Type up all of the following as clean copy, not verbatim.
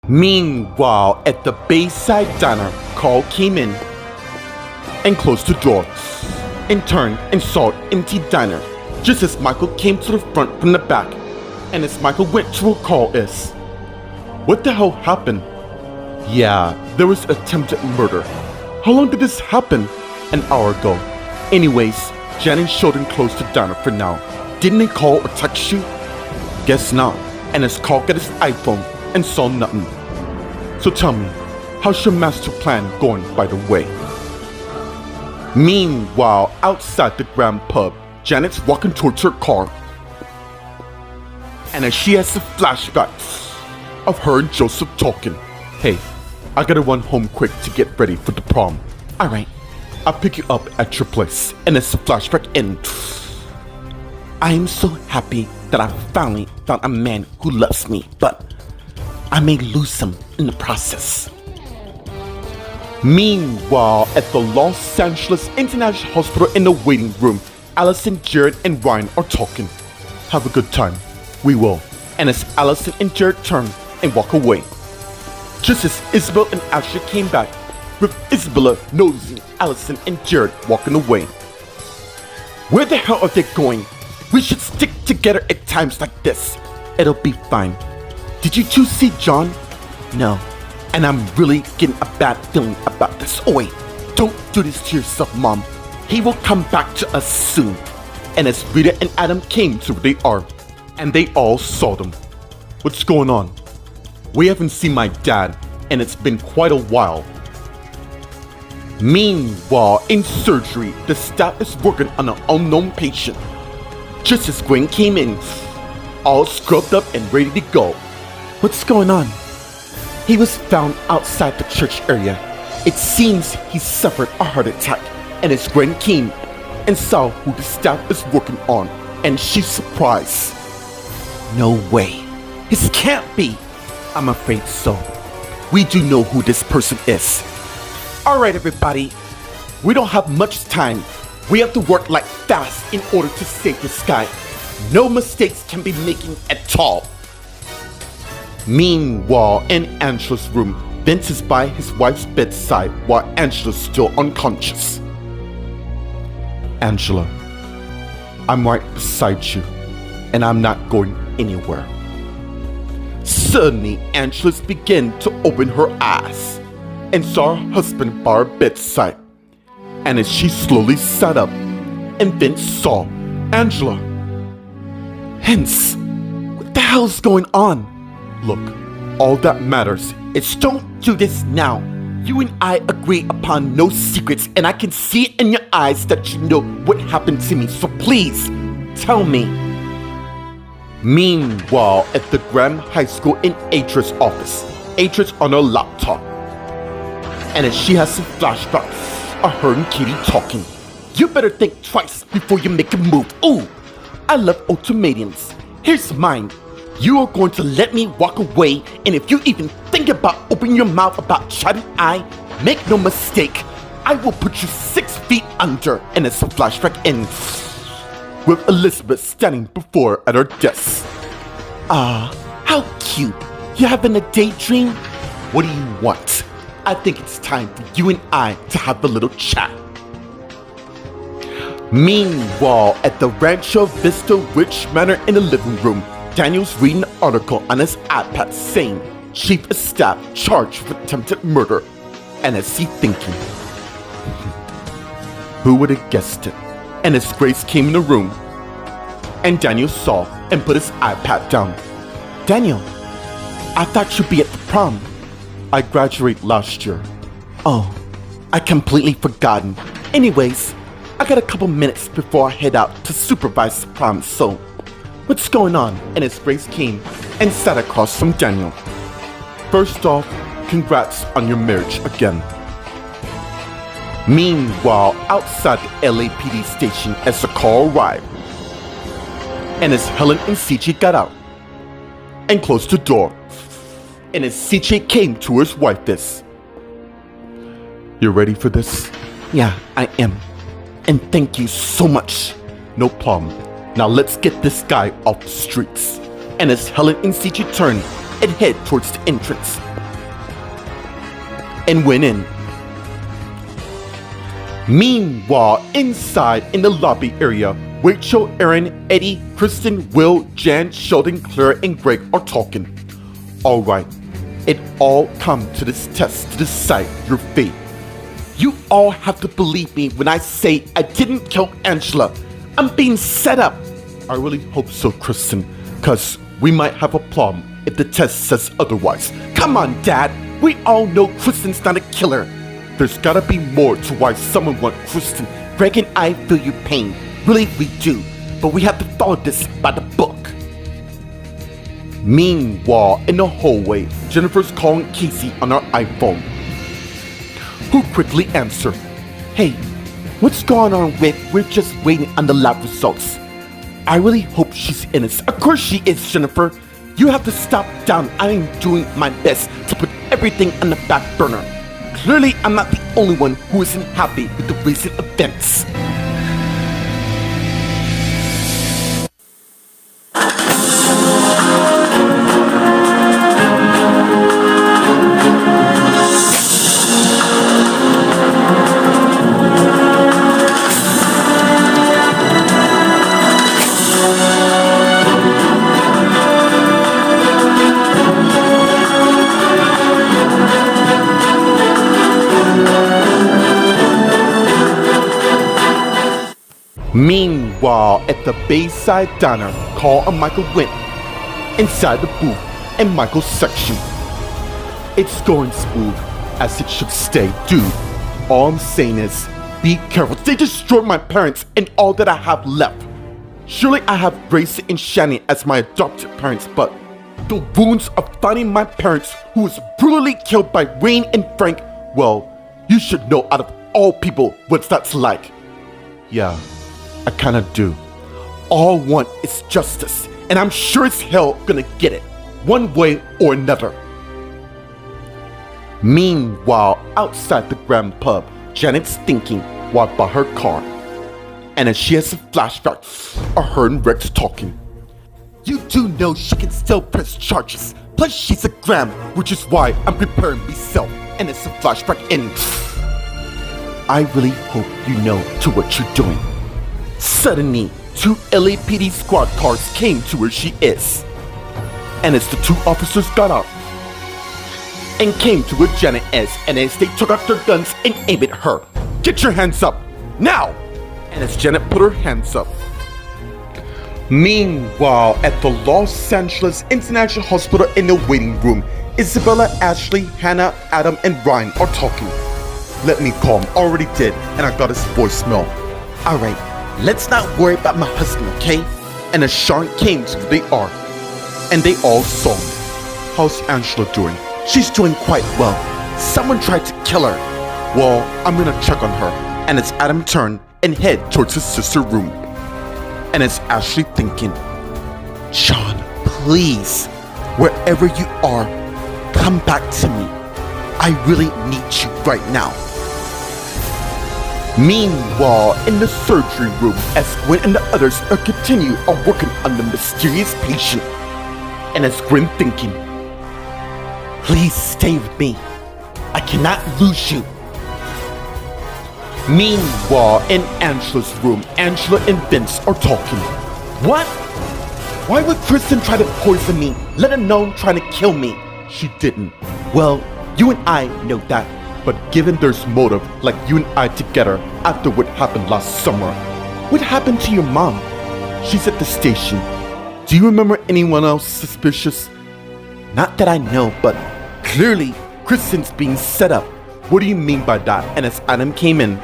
Meanwhile, at the Bayside Diner, Carl came in and closed the door and turned and saw an empty diner just as Michael came to the front from the back. And as Michael went to where Carl is, what the hell happened? Yeah, there was attempted murder. How long did this happen? An hour ago. Anyways, Jan and Sheldon closed the diner for now. Didn't they call or text you? Guess not. And as Carl got his iPhone and saw nothing. So tell me, how's your master plan going, by the way? Meanwhile, outside the Grand Pub, Janet's walking towards her car. And as she has the flashbacks of her and Joseph talking. Hey, I gotta run home quick to get ready for the prom. Alright, I'll pick you up at your place. And as the flashback ends, I am so happy that I finally found a man who loves me, but I may lose him in the process. Meanwhile, at the Los Angeles International Hospital in the waiting room, Allison, Jared, and Ryan are talking. Have a good time. We will. And as Allison and Jared turn and walk away, just as Isabel and Ashley came back, with Isabella nosing Allison and Jared walking away. Where the hell are they going? We should stick together at times like this. It'll be fine. Did you two see John? No. And I'm really getting a bad feeling about this. Oh wait, don't do this to yourself, Mom. He will come back to us soon. And as Rita and Adam came to where they are, and they all saw them. What's going on? We haven't seen my dad, and it's been quite a while. Meanwhile, in surgery, the staff is working on an unknown patient. Just as Gwen came in, all scrubbed up and ready to go. What's going on? He was found outside the church area. It seems he suffered a heart attack, and as Gwen came and saw who the staff is working on, and she's surprised. No way. This can't be. I'm afraid so. We do know who this person is. Alright everybody, we don't have much time. We have to work like fast in order to save this guy. No mistakes can be making at all. Meanwhile, in Angela's room, Vince is by his wife's bedside while Angela's still unconscious. Angela, I'm right beside you, and I'm not going anywhere. Suddenly, Angela's began to open her eyes and saw her husband by her bedside. And as she slowly sat up, and Vince saw Angela. Hence, what the hell's going on? Look, all that matters is don't do this now. You and I agree upon no secrets, and I can see it in your eyes that you know what happened to me, so please, tell me. Meanwhile, at the Graham High School in Adra's office, Adra's on her laptop. And as she has some flashbacks of her and Katie talking. You better think twice before you make a move. Ooh, I love ultimatums. Here's mine. You are going to let me walk away, and if you even think about opening your mouth about chatting make no mistake, I will put you 6 feet under. And as the flashback ends with Elizabeth standing before her at her desk. Ah, how cute. You having a daydream? What do you want? I think it's time for you and I to have a little chat. Meanwhile, at the Rancho Vista Ridge Manor in the living room, Daniel's reading an article on his iPad saying Chief of Staff charged with attempted murder. And as he thinking, who would have guessed it? And as Grace came in the room, and Daniel saw and put his iPad down. Daniel, I thought you'd be at the prom. I graduated last year. Oh, I completely forgotten. Anyways, I got a couple minutes before I head out to supervise the prom, so what's going on? And as Grace came and sat across from Daniel. First off, congrats on your marriage again. Meanwhile, outside the LAPD station as the car arrived, and as Helen and CJ got out and closed the door, and as CJ came to his wife this. You ready for this? Yeah, I am. And thank you so much. No problem. Now let's get this guy off the streets. And as Helen and CJ turn and head towards the entrance, and went in. Meanwhile, inside in the lobby area, Rachel, Aaron, Eddie, Kristen, Will, Jan, Sheldon, Claire, and Greg are talking. Alright, it all come to this test to decide your fate. You all have to believe me when I say I didn't kill Angela. I'm being set up. I really hope so, Kristen, cause we might have a problem if the test says otherwise. Come on, Dad. We all know Kristen's not a killer. There's gotta be more to why someone want Kristen. Greg and I feel your pain. Really, we do. But we have to follow this by the book. Meanwhile, in the hallway, Jennifer's calling Casey on her iPhone, who quickly answered, "Hey, what's going on with we're just waiting on the lab results? I really hope she's innocent." "Of course she is, Jennifer. You have to stop down. I am doing my best to put everything on the back burner. Clearly, I'm not the only one who isn't happy with the recent events." Meanwhile, at the Bayside Diner, Carl and Michael went inside the booth in Michael's section. It's going smooth, as it should stay, dude. All I'm saying is, be careful. They destroyed my parents and all that I have left. Surely I have Gracie and Shannon as my adopted parents, but the wounds of finding my parents who was brutally killed by Wayne and Frank, well, you should know out of all people what that's like. Yeah, I kinda do. All I want is justice, and I'm sure as hell gonna get it, one way or another. Meanwhile, outside the Grand Pub, Janet's thinking while by her car. And as she has a flashback of her and Rex talking. You do know she can still press charges. Plus she's a Graham, which is why I'm preparing myself. And it's a flashback in. I really hope you know to what you're doing. Suddenly, 2 LAPD squad cars came to where she is. And as the 2 officers got out and came to where Janet is, and as they took out their guns and aimed at her. Get your hands up, now! And as Janet put her hands up. Meanwhile, at the Los Angeles International Hospital in the waiting room, Isabella, Ashley, Hannah, Adam, and Ryan are talking. Let me call him, already did, and I got his voicemail. Alright, let's not worry about my husband, okay? And as Sean came to where they are, and they all saw him. How's Angela doing? She's doing quite well. Someone tried to kill her. Well, I'm gonna check on her. And as Adam turned and head towards his sister's room. And as Ashley thinking, Sean, please, wherever you are, come back to me. I really need you right now. Meanwhile, in the surgery room, as Gwen and the others are working on the mysterious patient. And as Gwen thinking, please stay with me. I cannot lose you. Meanwhile, in Angela's room, Angela and Vince are talking. What? Why would Kristen try to poison me, let alone trying to kill me? She didn't. Well, you and I know that. But given there's motive, like you and I together, after what happened last summer. What happened to your mom? She's at the station. Do you remember anyone else suspicious? Not that I know, but clearly, Kristen's being set up. What do you mean by that? And as Adam came in,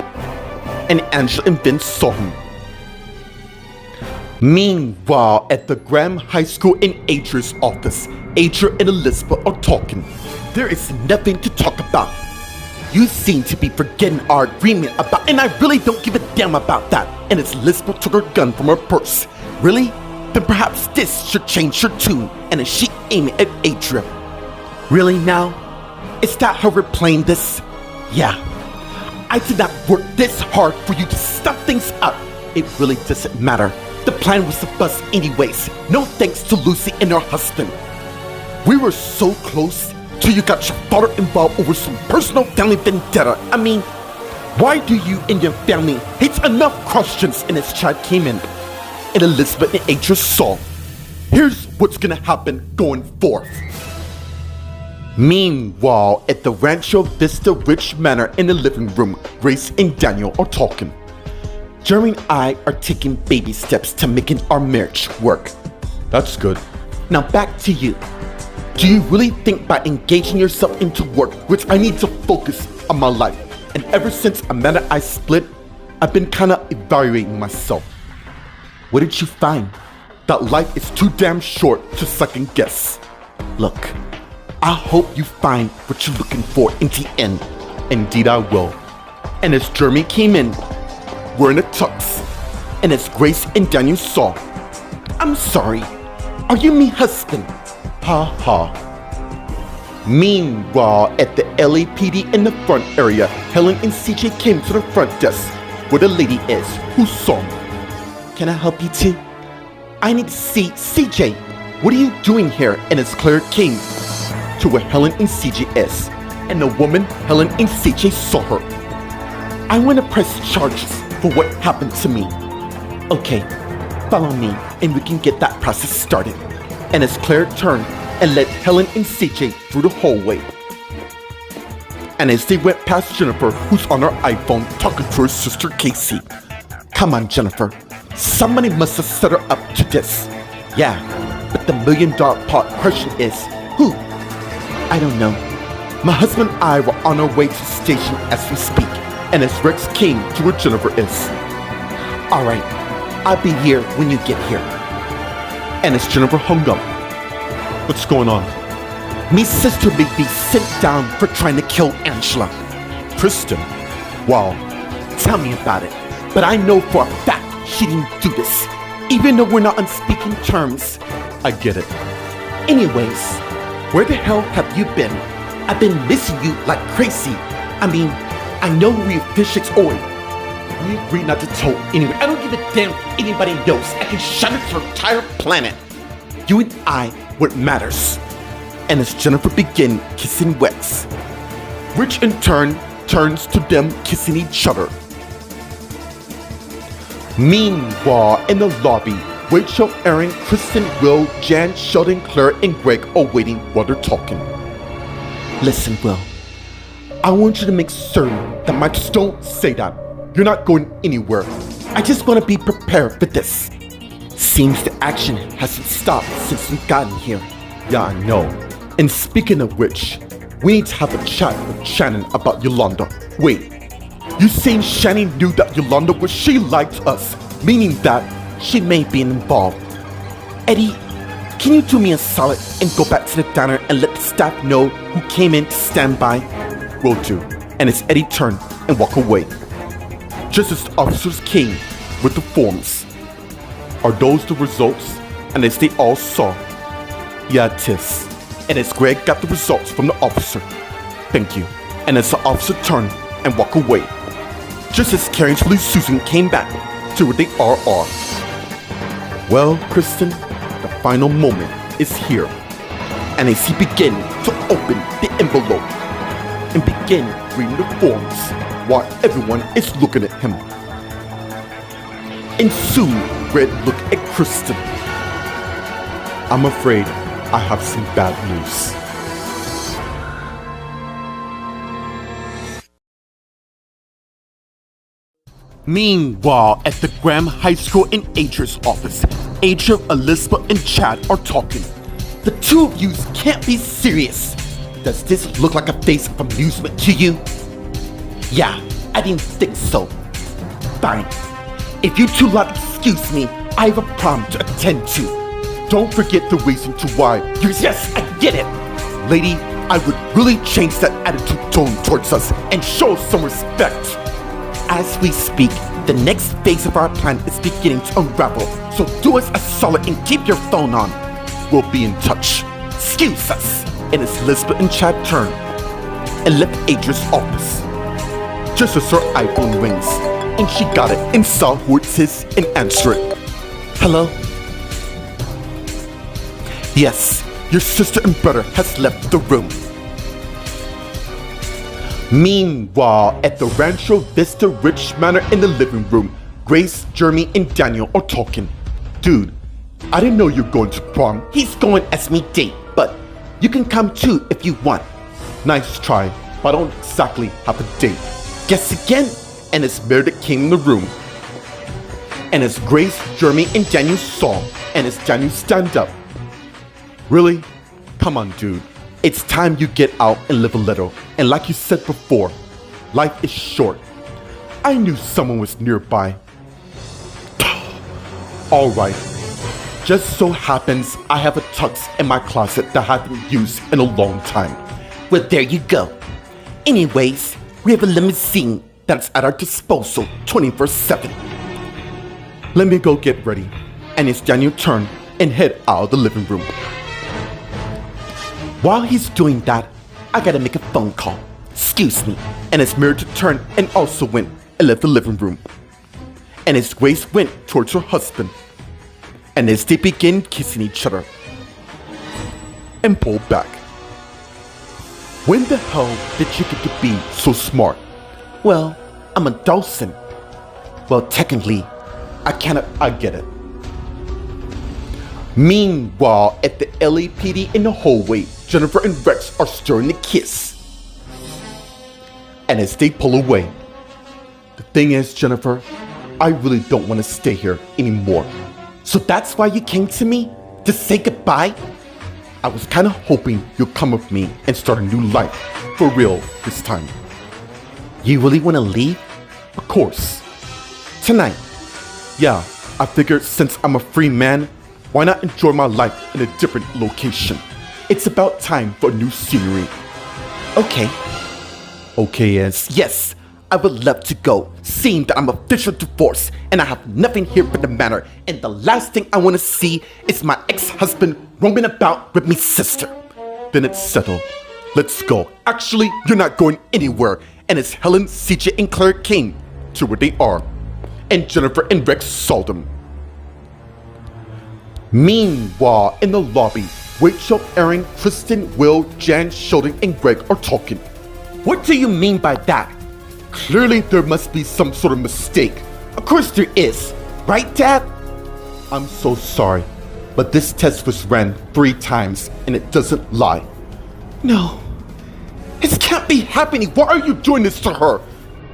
and Angela and Vince saw him. Meanwhile, at the Graham High School in Adria's office, Adria and Elizabeth are talking. There is nothing to talk about. You seem to be forgetting our agreement about, and I really don't give a damn about that. And as Elizabeth took her gun from her purse. Really? Then perhaps this should change her tune. And as she aimed at Adria. Really now? Is that how we're playing this? Yeah. I did not work this hard for you to stuff things up. It really doesn't matter. The plan was to bust anyways. No thanks to Lucy and her husband. We were so close, till you got your father involved over some personal family vendetta. I mean, why do you and your family hate enough questions? And as Chad came in, and Elizabeth and Adrian saw, here's what's gonna happen going forth. Meanwhile, at the Rancho Vista Ridge Manor in the living room, Grace and Daniel are talking. Jeremy and I are taking baby steps to making our marriage work. That's good. Now back to you. Do you really think by engaging yourself into work, which I need to focus on my life, and ever since Amanda and I split, I've been kinda evaluating myself. What did you find? That life is too damn short to second guess. Look, I hope you find what you're looking for in the end. Indeed I will. And as Jeremy came in, wearing a tux, and as Grace and Daniel saw, I'm sorry, are you me husband? Ha ha. Meanwhile, at the LAPD in the front area, Helen and CJ came to the front desk where the lady is who saw me. Can I help you too? I need to see CJ. What are you doing here? And as Claire came to where Helen and CJ is, and the woman Helen and CJ saw her. I want to press charges for what happened to me. Okay, follow me and we can get that process started. And as Claire turned and led Helen and CJ through the hallway. And as they went past Jennifer, who's on her iPhone talking to her sister Casey. Come on, Jennifer. Somebody must have set her up to this. Yeah, but the million-dollar pot question is, who? I don't know. My husband and I were on our way to the station as we speak, and as Rex came to where Jennifer is. Alright, I'll be here when you get here. And as Jennifer hung up, what's going on? Me sister may be sent down for trying to kill Angela. Kristen? Wow. Tell me about it. But I know for a fact she didn't do this, even though we're not on speaking terms. I get it. Anyways, where the hell have you been? I've been missing you like crazy. I mean, I know we officials owe. We agreed not to tell anyone. I don't give a damn if anybody knows. I can shut it to the entire planet. You and I, what matters. And as Jennifer began kissing Rex, which in turn turns to them kissing each other. Meanwhile, in the lobby, Rachel, Aaron, Kristen, Will, Jan, Sheldon, Claire, and Greg are waiting while they're talking. Listen, Will. I want you to make certain that my don't say that. You're not going anywhere. I just want to be prepared for this. Seems the action hasn't stopped since we've gotten here. Yeah, I know. And speaking of which, we need to have a chat with Shannon about Yolanda. Wait, you saying Shannon knew that Yolanda was she liked us, meaning that she may be involved. Eddie, can you do me a solid and go back to the diner and let the staff know who came in to stand by? Will do. And as Eddie turned and walked away, just as the officers came with the forms. Are those the results? And as they all saw, yeah, it is. And as Greg got the results from the officer, thank you. And as the officer turned and walked away, just as Carrie and Susan came back to where they are. Well, Kristen, the final moment is here. And as he began to open the envelope and begin reading the forms while everyone is looking at him. And soon, Red looked at Kristen. I'm afraid I have some bad news. Meanwhile, at the Graham High School in Adrian's office, Adrian, Elizabeth, and Chad are talking. The two of you can't be serious. Does this look like a face of amusement to you? Yeah, I didn't think so. Fine. If you two lot excuse me, I have a problem to attend to. Don't forget the reason to why. Yes, I get it. Lady, I would really change that attitude tone towards us and show some respect. As we speak, the next phase of our plan is beginning to unravel, so do us a solid and keep your phone on. We'll be in touch. Excuse us. And as Elizabeth and Chad turned and left Adrian's office, just as her iPhone rings, and she got it and saw who it is and answered it. Hello? Yes, your sister and brother has left the room. Meanwhile, at the Rancho Vista Ridge Manor in the living room, Grace, Jeremy, and Daniel are talking. Dude, I didn't know you're going to prom. He's going as me date, but you can come too if you want. Nice try, but I don't exactly have a date. Guess again. And as Meredith came in the room, and as Grace, Jeremy, and Daniel saw, and as Daniel stand up. Really? Come on, dude. It's time you get out and live a little. And like you said before, life is short. I knew someone was nearby. Alright. Just so happens I have a tux in my closet that I haven't used in a long time. Well, there you go. Anyways, we have a limousine that's at our disposal 24/7. Let me go get ready. And it's Daniel turn and head out of the living room. While he's doing that, I gotta make a phone call. Excuse me. And as Meredith turned and also went and left the living room. And as Grace went towards her husband. And as they began kissing each other. And pulled back. When the hell did you get to be so smart? Well, I'm a Dawson. Well, technically, I get it. Meanwhile, at the LAPD in the hallway, Jennifer and Rex are starting to kiss. And as they pull away, the thing is, Jennifer, I really don't want to stay here anymore. So that's why you came to me? To say goodbye? I was kind of hoping you'd come with me and start a new life. For real, this time. You really want to leave? Of course. Tonight? Yeah, I figured since I'm a free man, why not enjoy my life in a different location? It's about time for a new scenery. Okay. Okay is? Yes, I would love to go, seeing that I'm officially divorced and I have nothing here but the manor, and the last thing I want to see is my ex-husband roaming about with me sister. Then it's settled. Let's go. Actually, you're not going anywhere. And as Helen, CJ, and Claire came to where they are, and Jennifer and Rex saw them. Meanwhile, in the lobby, Rachel, Aaron, Kristen, Will, Jan, Sheldon, and Greg are talking. What do you mean by that? Clearly, there must be some sort of mistake. Of course there is. Right, Dad? I'm so sorry, but this test was ran 3 times, and it doesn't lie. No. This can't be happening. Why are you doing this to her?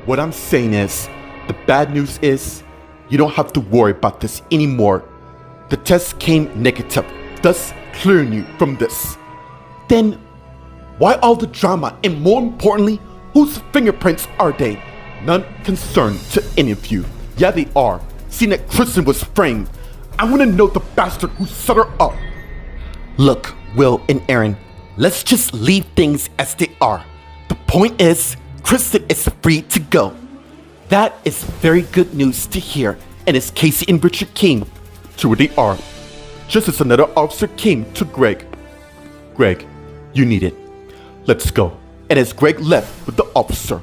What I'm saying is, the bad news is, you don't have to worry about this anymore. The test came negative, thus clearing you from this. Then, why all the drama? And more importantly, whose fingerprints are they? None concerned to any of you. Yeah, they are. Seeing that Kristen was framed, I want to know the bastard who set her up. Look, Will and Aaron, let's just leave things as they are. The point is, Kristen is free to go. That is very good news to hear. And as Casey and Richard came to where they are, just as another officer came to Greg. Greg, you need it. Let's go. And as Greg left with the officer,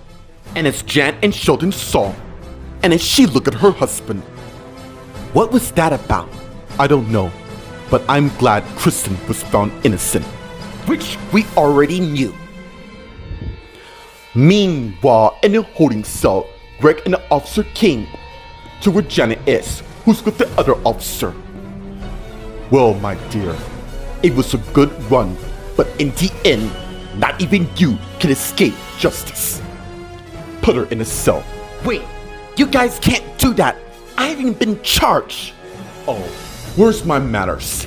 and as Jan and Sheldon saw, and as she looked at her husband. What was that about? I don't know, but I'm glad Kristen was found innocent. Which we already knew. Meanwhile, in the holding cell, Greg and the officer came to where Janet is, who's with the other officer. Well, my dear, it was a good run, but in the end, not even you can escape justice. Put her in a cell. Wait, you guys can't do that. I haven't been charged. Oh, where's my manners?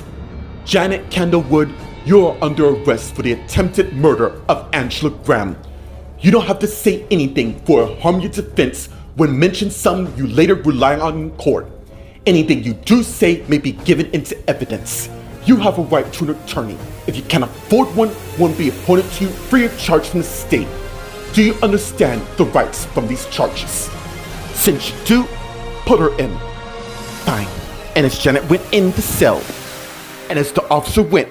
Janet Candlewood, you're under arrest for the attempted murder of Angela Graham. You don't have to say anything for a harm your defense when mention something you later rely on in court. Anything you do say may be given into evidence. You have a right to an attorney. If you can afford one will be appointed to you free of charge from the state. Do you understand the rights from these charges? Since you do, put her in. Fine. And as Janet went in the cell, and as the officer went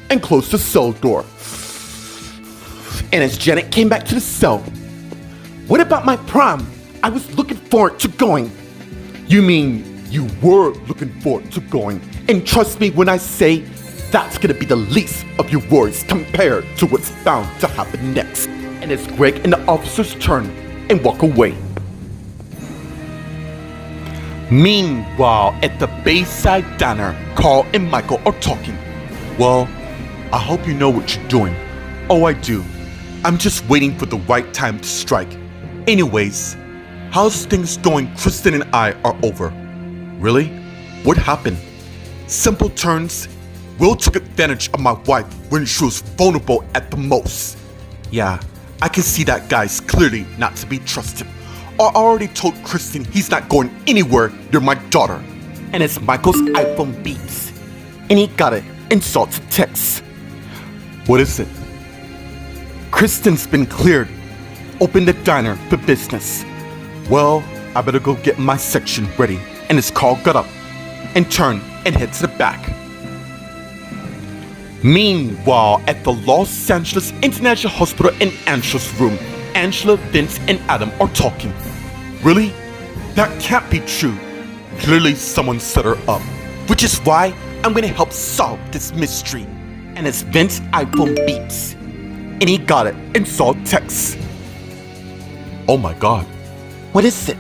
and closed the cell door, and as Janet came back to the cell, what about my prom? I was looking forward to going. You mean you were looking forward to going? And trust me when I say that's gonna be the least of your worries compared to what's bound to happen next. And it's Greg and the officers turn and walk away. Meanwhile, at the Bayside Diner, Carl and Michael are talking. Well, I hope you know what you're doing. Oh, I do. I'm just waiting for the right time to strike. Anyways, how's things going? Kristen and I are over. Really? What happened? Simple terms. Will took advantage of my wife when she was vulnerable at the most. Yeah, I can see that guy's clearly not to be trusted. I already told Kristen he's not going anywhere near my daughter. And as Michael's iPhone beeps, and he got it and saw to text. What is it? Kristen's been cleared. Open the diner for business. Well, I better go get my section ready. And as Carl got up and turned and head to the back. Meanwhile, at the Los Angeles International Hospital in Angela's room, Angela, Vince, and Adam are talking. Really? That can't be true. Clearly someone set her up. Which is why I'm gonna help solve this mystery. And as Vince's iPhone beeps, and he got it and saw text. Oh my god. What is it?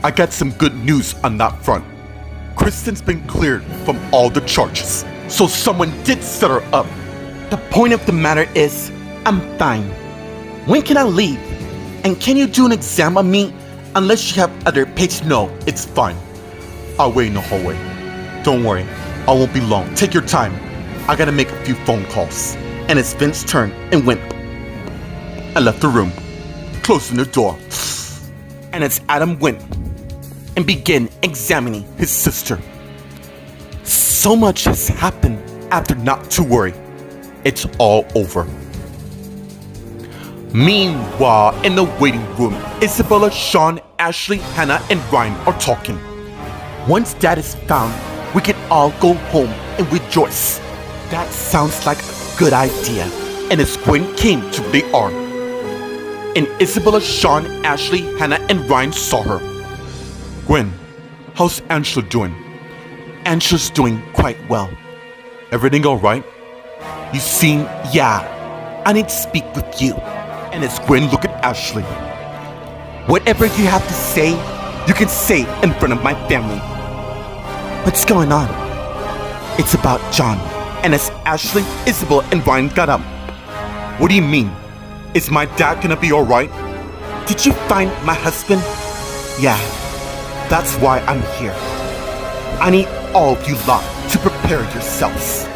I got some good news on that front. Kristen's been cleared from all the charges. So someone did set her up. The point of the matter is, I'm fine. When can I leave? And can you do an exam on me unless you have other patients? No, it's fine. I'll wait in the hallway. Don't worry, I won't be long. Take your time. I gotta make a few phone calls. And as Vince turned and went, I left the room, closing the door. And as Adam went and began examining his sister. So much has happened after Not to worry, it's all over. Meanwhile, in the waiting room, Isabella, Sean, Ashley, Hannah, and Ryan are talking. Once Dad is found, we can all go home and rejoice. That sounds like a good idea. And as Gwen came to where they are, and Isabella, Sean, Ashley, Hannah, and Ryan saw her. Gwen, how's Angela doing? Angela's doing quite well. Everything alright? You seem, yeah. I need to speak with you. And as Gwen looked at Ashley, whatever you have to say, you can say in front of my family. What's going on? It's about John. And as Ashley, Isabel, and Ryan got up, what do you mean? Is my dad gonna be alright? Did you find my husband? Yeah, that's why I'm here. I need all of you lot to prepare yourselves.